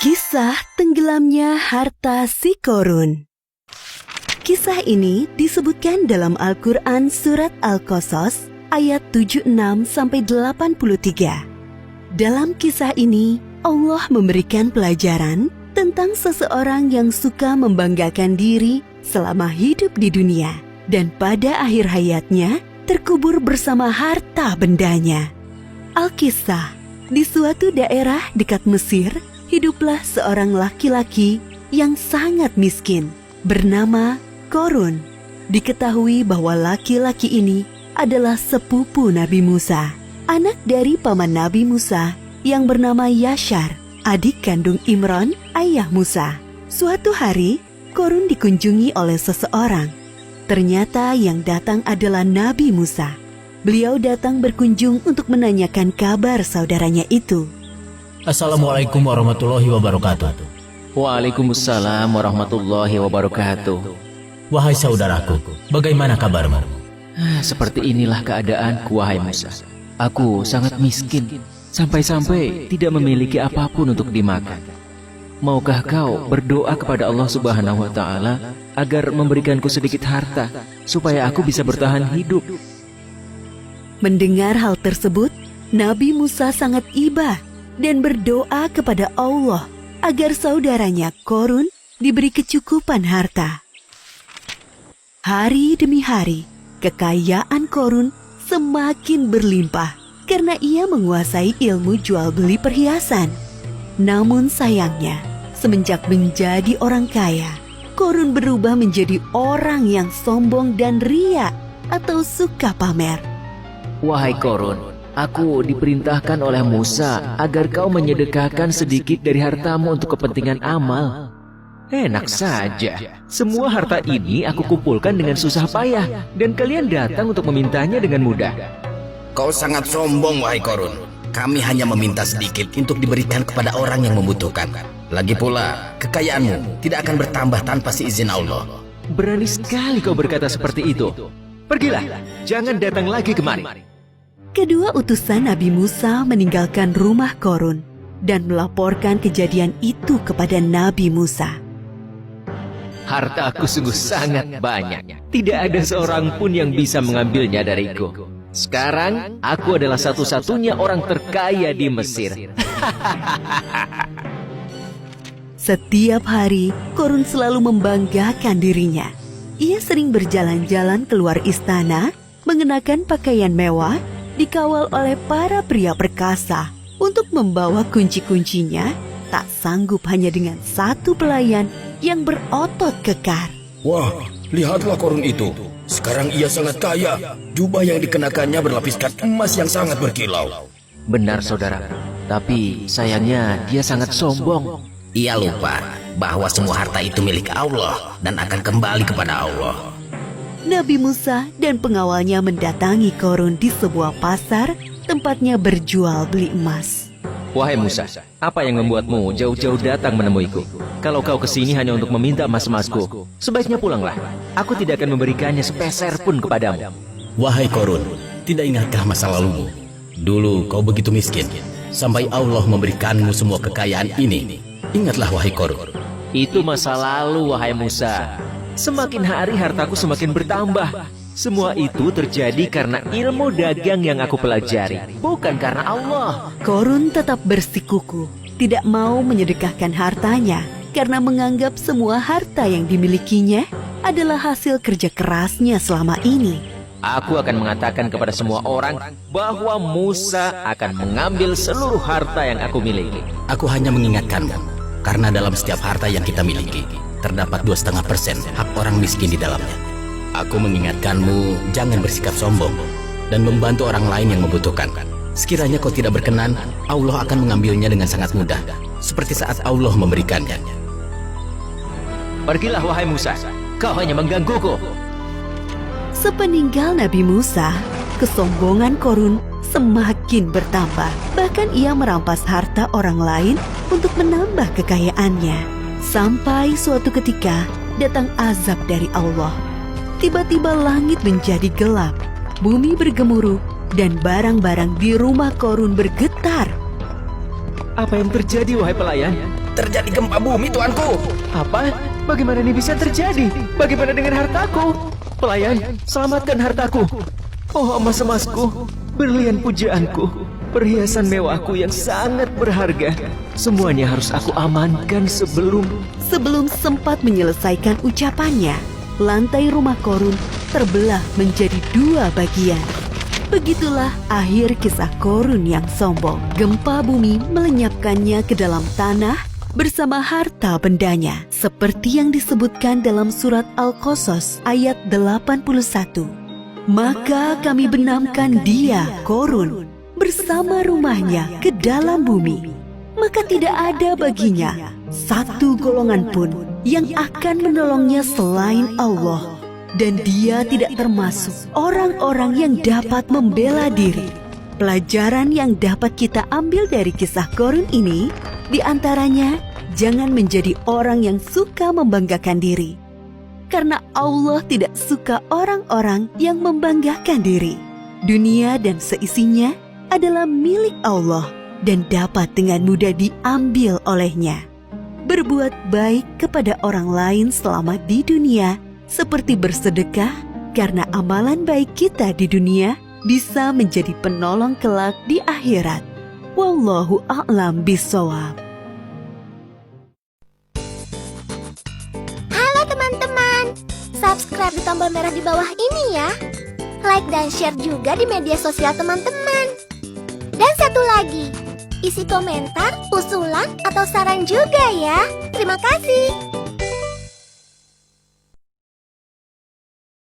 Kisah tenggelamnya harta si Korun. Kisah ini disebutkan dalam Al-Quran Surat Al-Qasas ayat 76-83. Dalam kisah ini, Allah memberikan pelajaran tentang seseorang yang suka membanggakan diri selama hidup di dunia dan pada akhir hayatnya terkubur bersama harta bendanya. Al-Kisah, di suatu daerah dekat Mesir, hiduplah seorang laki-laki yang sangat miskin bernama Korun. Diketahui bahwa laki-laki ini adalah sepupu Nabi Musa, anak dari paman Nabi Musa yang bernama Yashar, adik kandung Imran, ayah Musa. Suatu hari, Korun dikunjungi oleh seseorang. Ternyata yang datang adalah Nabi Musa. Beliau datang berkunjung untuk menanyakan kabar saudaranya itu. Assalamualaikum warahmatullahi wabarakatuh. Waalaikumsalam warahmatullahi wabarakatuh. Wahai saudaraku, bagaimana kabarmu? Seperti inilah keadaanku, wahai Musa. Aku sangat miskin, sampai-sampai tidak memiliki apapun untuk dimakan. Maukah kau berdoa kepada Allah Subhanahu wa Ta'ala agar memberikanku sedikit harta, supaya aku bisa bertahan hidup? Mendengar hal tersebut, Nabi Musa sangat iba dan berdoa kepada Allah agar saudaranya Korun diberi kecukupan harta. Hari demi hari, kekayaan Korun semakin berlimpah karena ia menguasai ilmu jual beli perhiasan. Namun sayangnya, semenjak menjadi orang kaya, Korun berubah menjadi orang yang sombong dan ria atau suka pamer. Wahai Korun, aku diperintahkan oleh Musa agar kau menyedekahkan sedikit dari hartamu untuk kepentingan amal. Enak saja, semua harta ini aku kumpulkan dengan susah payah, dan kalian datang untuk memintanya dengan mudah. Kau sangat sombong, wahai Korun. Kami hanya meminta sedikit untuk diberikan kepada orang yang membutuhkan. Lagi pula, kekayaanmu tidak akan bertambah tanpa seizin Allah. Berani sekali kau berkata seperti itu. Pergilah, jangan datang lagi kemari. Kedua utusan Nabi Musa meninggalkan rumah Korun dan melaporkan kejadian itu kepada Nabi Musa. Hartaku sungguh sangat banyak. Tidak ada seorang pun yang bisa mengambilnya dariku. Sekarang, aku adalah satu-satunya orang terkaya di Mesir. Setiap hari, Korun selalu membanggakan dirinya. Ia sering berjalan-jalan keluar istana, mengenakan pakaian mewah, dikawal oleh para pria perkasa. Untuk membawa kunci-kuncinya, tak sanggup hanya dengan satu pelayan yang berotot kekar. Wah, lihatlah Korun itu. Sekarang ia sangat kaya. Jubah yang dikenakannya berlapiskan emas yang sangat berkilau. Benar, saudara. Tapi sayangnya dia sangat sombong. Ia lupa bahwa semua harta itu milik Allah dan akan kembali kepada Allah. Nabi Musa dan pengawalnya mendatangi Korun di sebuah pasar tempatnya berjual beli emas. Wahai Musa, apa yang membuatmu jauh-jauh datang menemuiku? Kalau kau kesini hanya untuk meminta emas-emasku, sebaiknya pulanglah. Aku tidak akan memberikannya sepeser pun kepadamu. Wahai Korun, tidak ingatkah masa lalumu? Dulu kau begitu miskin, sampai Allah memberikanmu semua kekayaan ini. Ingatlah wahai Korun. Itu masa lalu, wahai Musa. Semakin hari hartaku semakin bertambah. Semua itu terjadi karena ilmu dagang yang aku pelajari, bukan karena Allah. Korun tetap bersikukuh, tidak mau menyedekahkan hartanya karena menganggap semua harta yang dimilikinya adalah hasil kerja kerasnya selama ini. Aku akan mengatakan kepada semua orang bahwa Musa akan mengambil seluruh harta yang aku miliki. Aku hanya mengingatkanmu, karena dalam setiap harta yang kita miliki, terdapat 2,5% hak orang miskin di dalamnya. Aku mengingatkanmu, jangan bersikap sombong dan membantu orang lain yang membutuhkan. Sekiranya kau tidak berkenan, Allah akan mengambilnya dengan sangat mudah, seperti saat Allah memberikannya. Pergilah wahai Musa, kau hanya menggangguku. Sepeninggal Nabi Musa, kesombongan Korun semakin bertambah. Bahkan ia merampas harta orang lain untuk menambah kekayaannya. Sampai suatu ketika datang azab dari Allah. Tiba-tiba langit menjadi gelap, bumi bergemuruh, dan barang-barang di rumah Korun bergetar. Apa yang terjadi, wahai pelayan? Terjadi gempa bumi, tuanku. Apa? Bagaimana ini bisa terjadi? Bagaimana dengan hartaku? Pelayan, selamatkan hartaku. Oh, emas-emasku, berlian pujaanku, perhiasan mewahku yang sangat berharga. Semuanya harus aku amankan sebelum... Sebelum sempat menyelesaikan ucapannya, lantai rumah Korun terbelah menjadi 2 bagian. Begitulah akhir kisah Korun yang sombong. Gempa bumi melenyapkannya ke dalam tanah bersama harta bendanya, seperti yang disebutkan dalam surat Al-Qasas ayat 81. Maka kami benamkan dia, Korun, bersama rumahnya ke dalam bumi. Maka tidak ada baginya satu golongan pun yang akan menolongnya selain Allah. Dan dia tidak termasuk orang-orang yang dapat membela diri. Pelajaran yang dapat kita ambil dari kisah Korun ini, diantaranya jangan menjadi orang yang suka membanggakan diri. Karena Allah tidak suka orang-orang yang membanggakan diri. Dunia dan seisinya adalah milik Allah dan dapat dengan mudah diambil olehnya. Berbuat baik kepada orang lain selama di dunia, seperti bersedekah, karena amalan baik kita di dunia bisa menjadi penolong kelak di akhirat. Wallahu a'lam bishawab. Halo teman-teman, subscribe di tombol merah di bawah ini ya. Like dan share juga di media sosial teman-teman. Dan satu lagi, isi komentar, usulan, atau saran juga ya. Terima kasih.